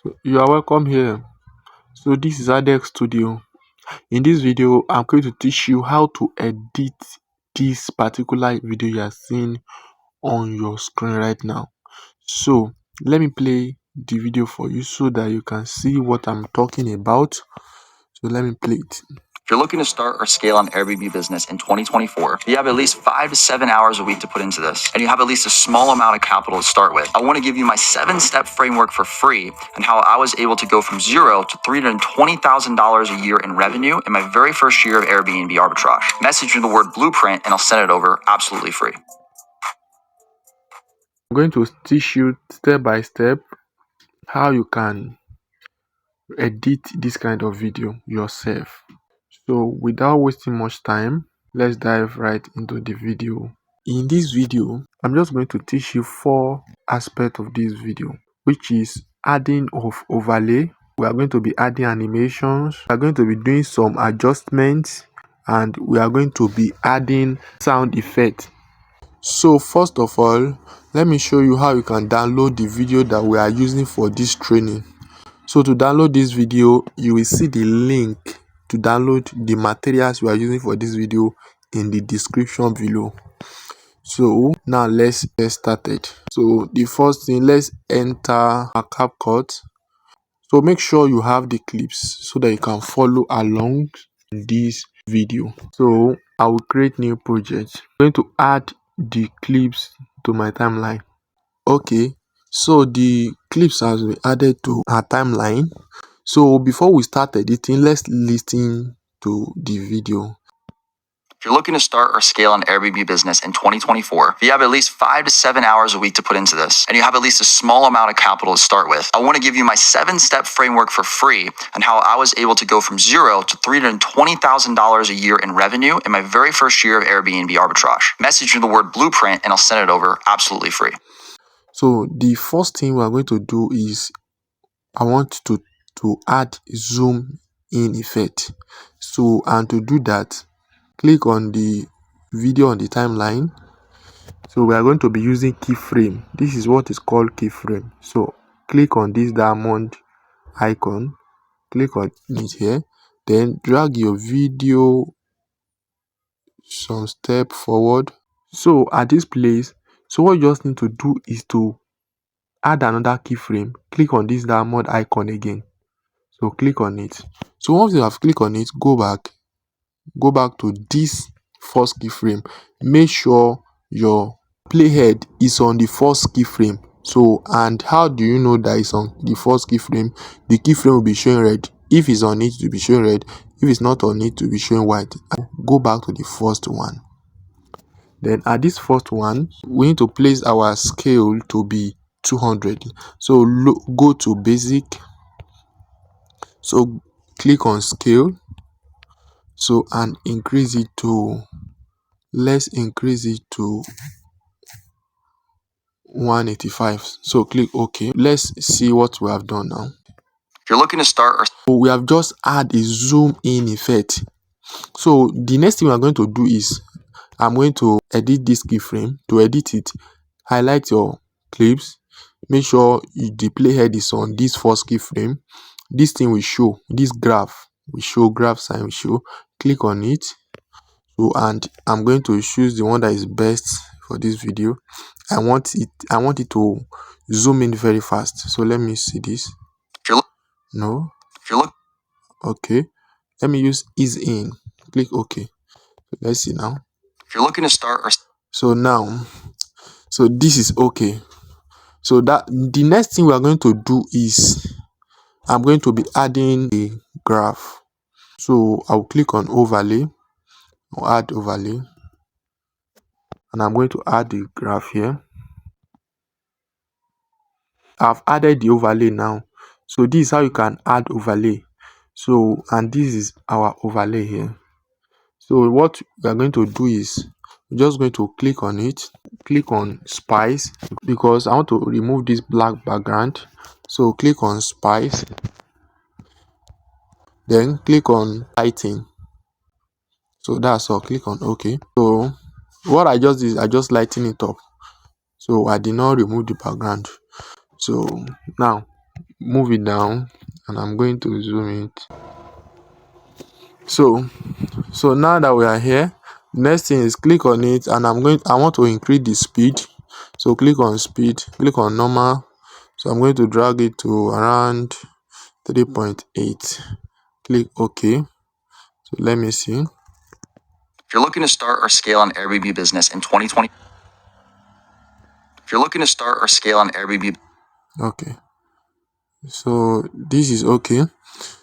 So you are welcome here. So this is Adex Studio. In this video, I'm going to teach you how to edit this particular video you are seeing on your screen right now. So let me play the video for you so that you can see what I'm talking about. So let me play it. If you're looking to start or scale an Airbnb business in 2024, you have at least 5 to 7 hours a week to put into this, and you have at least a small amount of capital to start with. I want to give you my 7-step framework for free and how I was able to go from zero to $320,000 a year in revenue in my very first year of Airbnb arbitrage. Message me the word blueprint and I'll send it over absolutely free. I'm going to teach you step by step how you can edit this kind of video yourself. So without wasting much time, let's dive right into the video. In this video, I'm just going to teach you 4 aspects of this video, which is adding of overlay. We are going to be adding animations. We are going to be doing some adjustments, and we are going to be adding sound effect. So first of all, let me show you how you can download the video that we are using for this training. So to download this video, you will see the link to download the materials we are using for this video in the description below. So now let's get started. So the first thing, let's enter a CAPCUT. So make sure you have the clips so that you can follow along this video. So I will create new project. I'm going to add the clips to my timeline. Okay, so the clips has been added to our timeline. So before we start editing, let's listen to the video. If you're looking to start or scale an Airbnb business in 2024, you have at least 5 to 7 hours a week to put into this, and you have at least a small amount of capital to start with. I want to give you my 7-step framework for free and how I was able to go from zero to $320,000 a year in revenue in my very first year of Airbnb arbitrage. Message me the word blueprint and I'll send it over absolutely free. So the first thing we are going to do is I want to add zoom in effect. So, and to do that, click on the video on the timeline. So we are going to be using keyframe. This is what is called keyframe. So click on this diamond icon, click on it here, then drag your video some step forward. So at this place, so what you just need to do is to add another keyframe. Click on this diamond icon again. So click on it. So once you have clicked on it, go back to this first keyframe. Make sure your playhead is on the first keyframe. So, and how do you know that it's on the first keyframe? The keyframe will be showing red. If it's on it, to be showing red. If it's not on it, to be showing white. Go back to the first one. Then at this first one, we need to place our scale to be 200. So go to basic. So click on scale. So and increase it to, let's increase it to 185. So click OK. Let's see what we have done now. If you're looking to start or So we have just add a zoom in effect. So the next thing we are going to do is I'm going to edit this keyframe. To edit it, highlight your clips. Make sure the playhead is on this first keyframe. This thing will show, this graph will show, graph sign will show. Click on it. So and I'm going to choose the one that is best for this video. I want it to zoom in very fast. So let me see this. No. Okay. Let me use ease in. Click OK. Let's see now. If you're looking to start or so now, so this is okay. So that the next thing we are going to do is I'm going to be adding a graph. So I'll click on overlay or add overlay, and I'm going to add the graph here. I've added the overlay now. So this is how you can add overlay. So, and this is our overlay here. So what we are going to do is we're just going to click on it, click on spice, because I want to remove this black background. So click on spice, then click on lighting. So that's all. Click on OK. So what I just did is I just lighten it up. So I did not remove the background. So now move it down, and I'm going to zoom it. So now that we are here, next thing is click on it, and I want to increase the speed. So click on speed, click on normal. So I'm going to drag it to around 3.8. Click OK. So let me see. If you're looking to start or scale an Airbnb business in 2020, if you're looking to start or scale an Airbnb, Okay. So this is okay.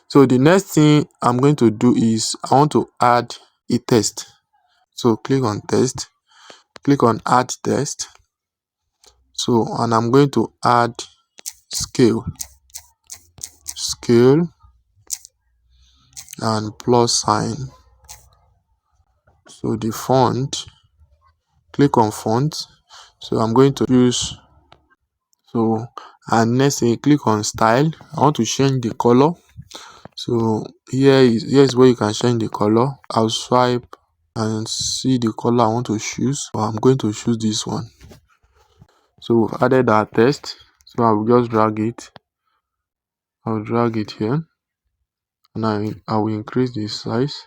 So the next thing I'm going to do is I want to add a test. So click on test, click on add test. So, and I'm going to add scale and plus sign. So the font, click on font. So I'm going to use, so, and next thing, click on style. I want to change the color. So here is where you can change the color. I'll swipe and see the color I want to choose. So I'm going to choose this one. So we've added our text. So I will just drag it. I'll drag it here, and I will increase the size.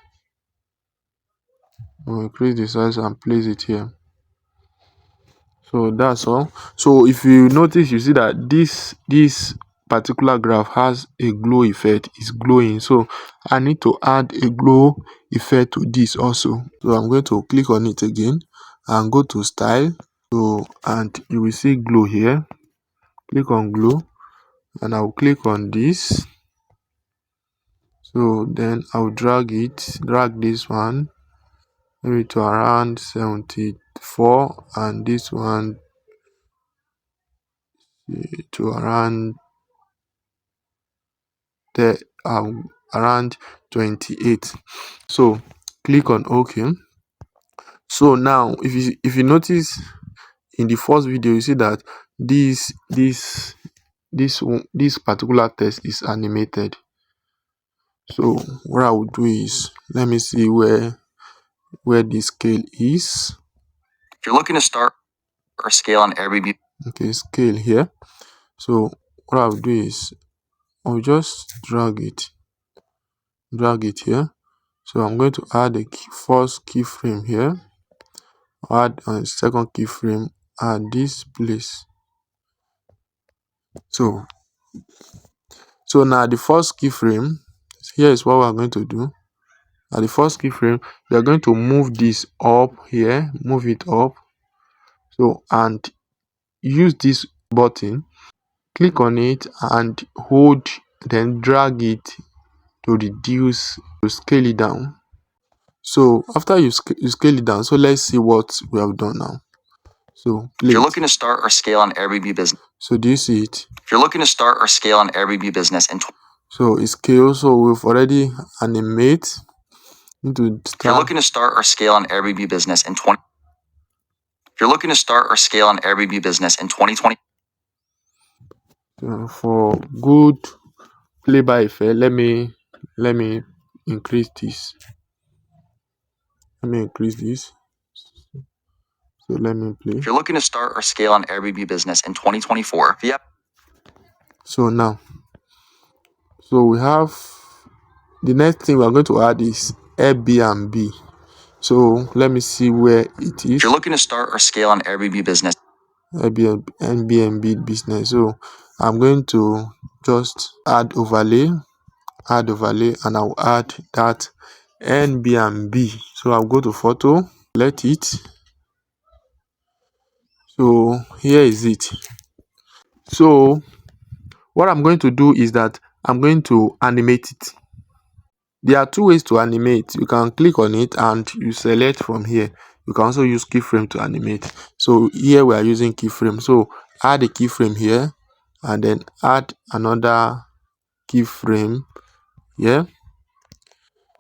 I'll increase the size and place it here. So that's all. So if you notice, you see that this particular graph has a glow effect. It's glowing. So I need to add a glow effect to this also. So I'm going to click on it again and go to style. So, and you will see glow here. Click on glow, and I'll click on this. So then I'll drag this one maybe to around 74, and this one to around around 28. So click on OK. So now if you notice in the first video, you see that this particular text is animated. So what I will do is, let me see where the scale is. if you're looking to start or scale an Airbnb, Okay, scale here. So what I'll do is I'll just drag it here. So I'm going to add a first keyframe here, add a second keyframe at this place. So now the first keyframe, here is what we're going to do. At the first keyframe, we are going to move this up here, move it up. So, and use this button, click on it and hold, then drag it to reduce, to scale it down. So after you scale it down, so let's see what we have done now. So if you're play it. looking to start or scale an Airbnb business, So do you see it? if you're looking to start or scale an Airbnb business in So it's scale. So we've already animate into if you're start. looking to start or scale an Airbnb business in 20 if you're looking to start or scale an Airbnb business in 2020, For good play by effect, let me increase this. Let me increase this. So let me play. if you're looking to start or scale an Airbnb business in 2024, yeah. So now, so we have the next thing we are going to add is Airbnb. So let me see where it If is. you're looking to start or scale an Airbnb business, Airbnb business. So I'm going to just add overlay, and I'll add that Airbnb. So I'll go to photo, let it. So here is it. So what I'm going to do is that I'm going to animate it. There are two ways to animate. You can click on it and you select from here. You can also use keyframe to animate. So here we are using keyframe. So add a keyframe here and then add another keyframe here.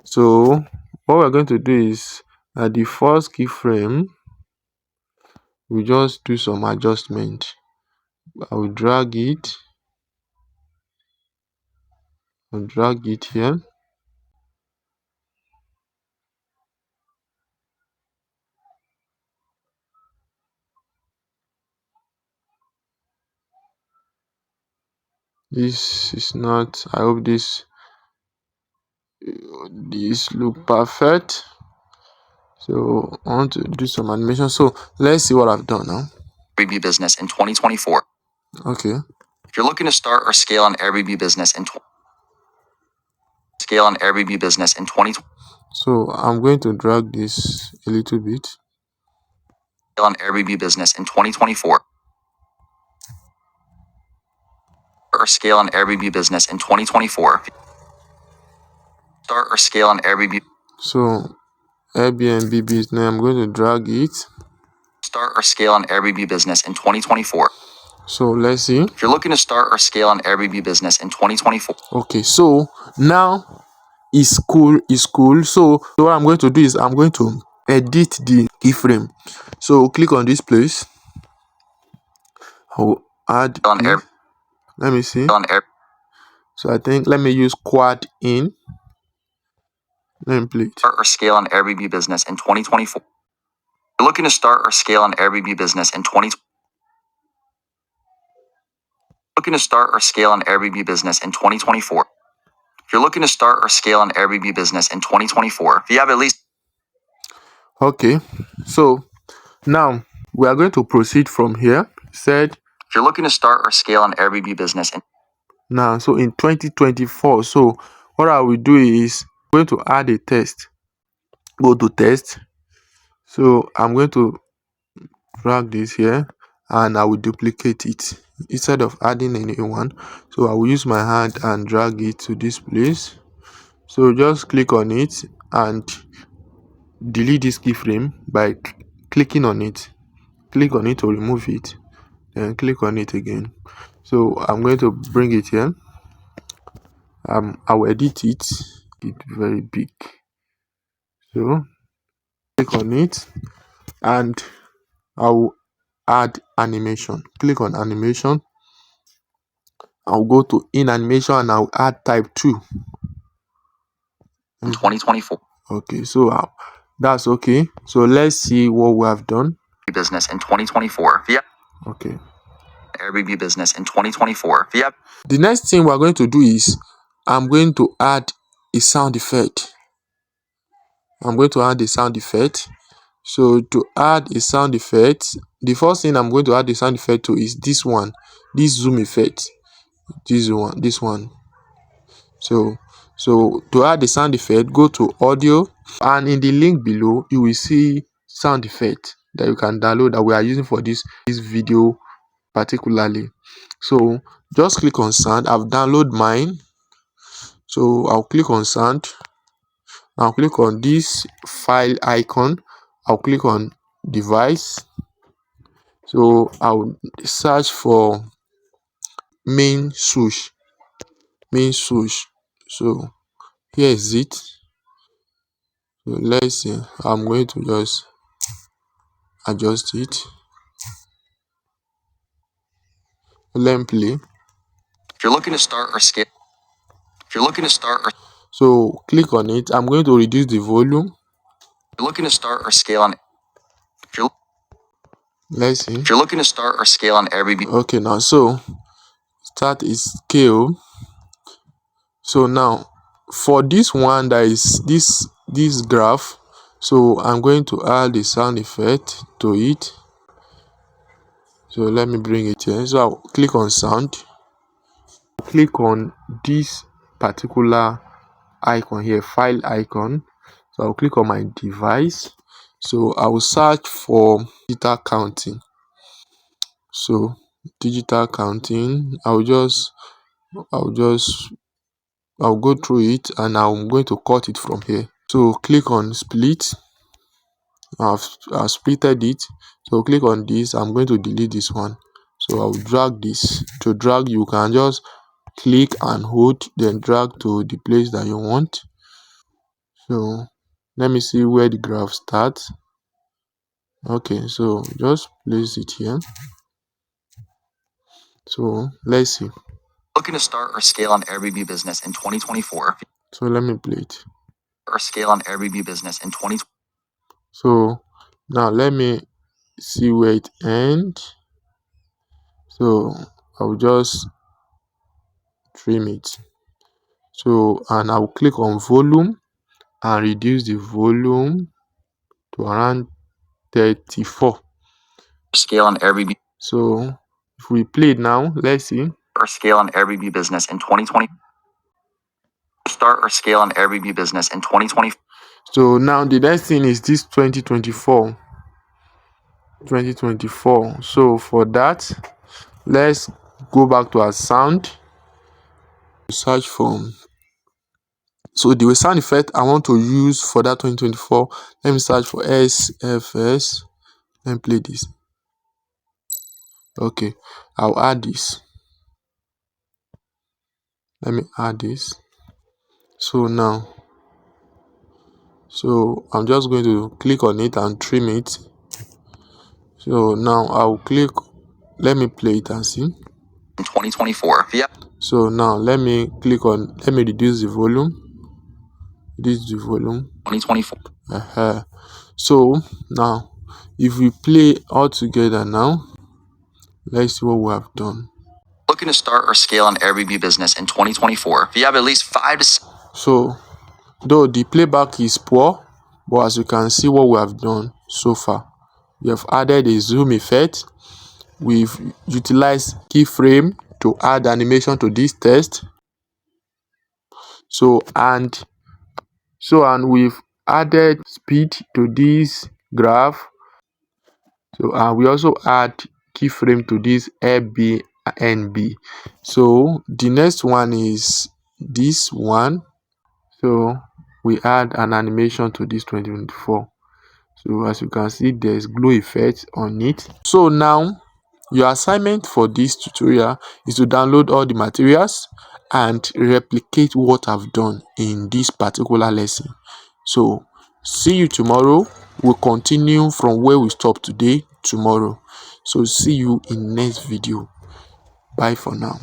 So what we're going to do is at the first keyframe, we just do some adjustment. I will drag it. I'll drag it here. This is not, I hope this look perfect. So I want to do some animation. So let's see what I've done now. Airbnb business in 2024. Okay. If you're looking to start or scale an Airbnb business in 2020. So I'm going to drag this a little bit. Scale an Airbnb business in 2024. Or scale an Airbnb business in 2024. Start or scale an Airbnb. So Airbnb business, I'm going to drag it. Start or scale an Airbnb business in 2024. So let's see. If you're looking to start or scale an Airbnb business in 2024. Okay, so now it's cool. So what I'm going to do is I'm going to edit the keyframe. So click on this place. I'll add in. Let me see. So I think let me use quad in. Let me play it. Start or scale an Airbnb business in 2024. You're looking to start or scale an Airbnb business in 20. Looking to start or scale an Airbnb business in 2024. If you're looking to start or scale an Airbnb business in 2024, if you have at least. Okay, so now we are going to proceed from here. Said if you're looking to start or scale an Airbnb business in. Now, so in 2024, so what I will do is going to add a test. Go to test. So I'm going to drag this here and I will duplicate it instead of adding a new one. So I will use my hand and drag it to this place. So just click on it and delete this keyframe by clicking on it. Click on it to remove it, then click on it again. So I'm going to bring it here. I will edit it very big. So click on it and I will add animation. Click on animation. I'll go to in animation and I'll add type 2 in 2024. Okay, so that's okay. So let's see what we have done. Business in 2024. Yeah. Okay. Airbnb business in 2024. Yeah. The next thing we're going to do is I'm going to add a sound effect. I'm going to add a sound effect. So to add a sound effect, the first thing I'm going to add a sound effect to is this one, this zoom effect. This one. So to add the sound effect, go to audio and in the link below you will see sound effect that you can download that we are using for this video particularly. So just click on sound. I've downloaded mine. So I'll click on sound. I'll click on this file icon. I'll click on device. So I'll search for main swoosh. So here is it. So let's see. I'm going to just adjust it. Let me play. If you're looking to start or scale. So click on it. I'm going to reduce the volume. If you're looking to start or scale on. Let's see. If you're looking to start or scale on Airbnb. Okay, now so start is scale. So now for this one, that is this graph, so I'm going to add the sound effect to it. So let me bring it here. So I'll click on sound. Click on this particular icon here, file icon. So I'll click on my device. So I will search for digital counting. So digital counting, I'll go through it and I'm going to cut it from here. So click on split. I've splitted it. So click on this. I'm going to delete this one. So I'll drag this. To drag, you can just click and hold, then drag to the place that you want. So let me see where the graph starts. Okay, so just place it here. So let's see. Looking to start or scale on Airbnb business in 2024. So let me play it. Or scale on Airbnb business in 20. So now let me see where it ends. So I'll just trim it. So, and I will click on volume and reduce the volume to around 34. Scale on Airbnb. So if we play it now, let's see. Or scale on Airbnb business in 2020. Start or scale on Airbnb business in 2020. So now the next thing is this 2024. So for that, let's go back to our sound. Search for, so the sound effect I want to use for that 2024, let me search for SFS and play this. Okay, I'll add this. Let me add this. So now, so I'm just going to click on it and trim it. So now I'll click, let me play it and see. In 2024. So now let me click on, let me reduce the volume. Reduce the volume. 2024. So now if we play all together now, let's see what we have done. Looking to start or scale an Airbnb business in 2024. If you have at least 5 to 6. So though the playback is poor, but as you can see what we have done so far, we have added a zoom effect. We've utilized keyframe to add animation to this text. And we've added speed to this graph. So and we also add keyframe to this Airbnb. So the next one is this one. So we add an animation to this 2024. So as you can see, there's glow effect on it. So now your assignment for this tutorial is to download all the materials and replicate what I've done in this particular lesson. So see you tomorrow. We'll continue from where we stopped today tomorrow. So see you in next video. Bye for now.